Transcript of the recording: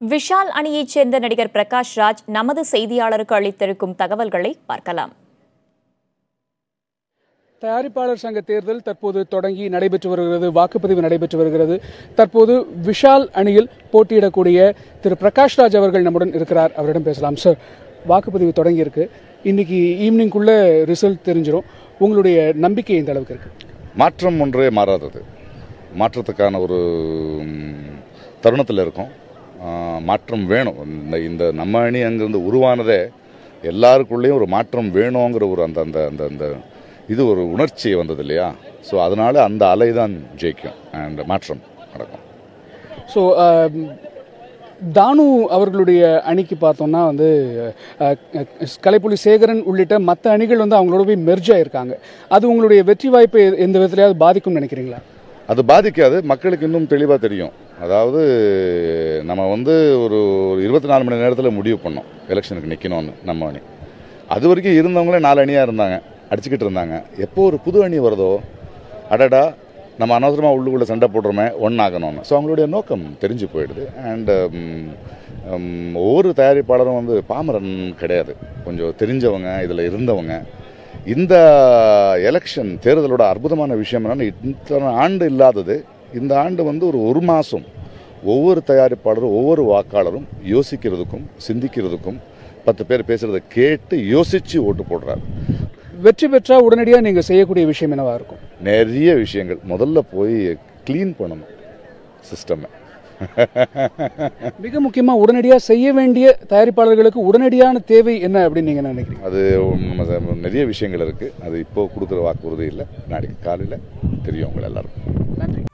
விஷால் அணியைச் சேர்ந்த நடிகர் பிரகாஷ் ராஜ் நமது செய்தியாளருக்கு அளித்திருக்கும் தகவல்களை பார்க்கலாம். தயாரிப்பாளர் சங்க தேர்தல் தற்போது தொடங்கி நடைபெற்று வருகிறது. வாக்குப்பதிவு நடைபெற்று வருகிறது. தற்போது விஷால் அணியில் போட்டியிடக்கூடிய திரு பிரகாஷ் ராஜ் அவர்கள் நம்முடன் இருக்கிறார். அவரிடம் பேசலாம். சார், வாக்குப்பதிவு தொடங்கி இருக்கு. இன்னைக்கு ஈவினிங்குள்ள ரிசல்ட் தெரிஞ்சிடும். உங்களுடைய நம்பிக்கை இந்த அளவுக்கு இருக்கு? மாற்றம் ஒன்றே மாறாதது. மாற்றத்துக்கான ஒரு தருணத்தில் இருக்கும். மாற்றம் வேணும். இந்த நம்ம அணி அங்கிருந்து உருவானதே எல்லாருக்குள்ளேயும் ஒரு மாற்றம் வேணுங்கிற ஒரு அந்த அந்த அந்த அந்த இது ஒரு உணர்ச்சி வந்தது இல்லையா? ஸோ அதனால அந்த அலை தான் ஜெயிக்கும் அண்ட் மாற்றம் நடக்கும். ஸோ தானு அவர்களுடைய அணிக்கு பார்த்தோம்னா கலைப்புலி சேகரன் உள்ளிட்ட மற்ற அணிகள் அவங்களோட போய் மெர்ஜ் ஆயிருக்காங்க. அது உங்களுடைய வெற்றி வாய்ப்பை எந்த விதத்திலையாவது பாதிக்கும் நினைக்கிறீங்களா? அது பாதிக்காது. மக்களுக்கு இன்னும் தெளிவாக தெரியும். அதாவது நம்ம ஒரு 24 மணி நேரத்தில் முடிவு பண்ணோம் எலெக்ஷனுக்கு நிற்கணும்னு. நம்ம அணி அது வரைக்கும் இருந்தவங்களே 4 அணியாக இருந்தாங்க, அடிச்சுக்கிட்டு இருந்தாங்க. எப்போ ஒரு புது அணி வருதோ, அடடா நம்ம அனவசரமாக உள்ளுக்குள்ளே சண்டை போடுறோமே ஒன்றாகணும்னு. ஸோ அவங்களுடைய நோக்கம் தெரிஞ்சு போயிடுது. அண்டு ஒவ்வொரு தயாரிப்பாளரும் பாமரன் கிடையாது, கொஞ்சம் தெரிஞ்சவங்க, இதில் இருந்தவங்க. இந்த எலெக்ஷன் தேர்தலோட அற்புதமான விஷயம் என்னன்னா, இத்தனை ஆண்டு இல்லாதது. இந்த ஆண்டு ஒரு மாதம் ஒவ்வொரு தயாரிப்பாளரும் ஒவ்வொரு வாக்காளரும் யோசிக்கிறதுக்கும் சிந்திக்கிறதுக்கும் 10 பேர் பேசுகிறத கேட்டு யோசித்து ஓட்டு போடுறாரு. வெற்றி பெற்றா உடனடியாக நீங்கள் செய்யக்கூடிய விஷயம் என்னவா இருக்கும்? நிறைய விஷயங்கள். முதல்ல போய் க்ளீன் பண்ணணும் சிஸ்டம். மிக முக்கியமாக உடனடியாக செய்ய வேண்டிய தயாரிப்பாளர்களுக்கு உடனடியான தேவை என்ன அப்படின்னு நீங்கள் நினைக்கிறீங்க? அது நிறைய விஷயங்கள் இருக்குது. அது இப்போ கொடுக்குற வாக்குறுதி இல்லை, நாளைக்கு காலையில் தெரியும் உங்கள் எல்லாருக்கும். நன்றி.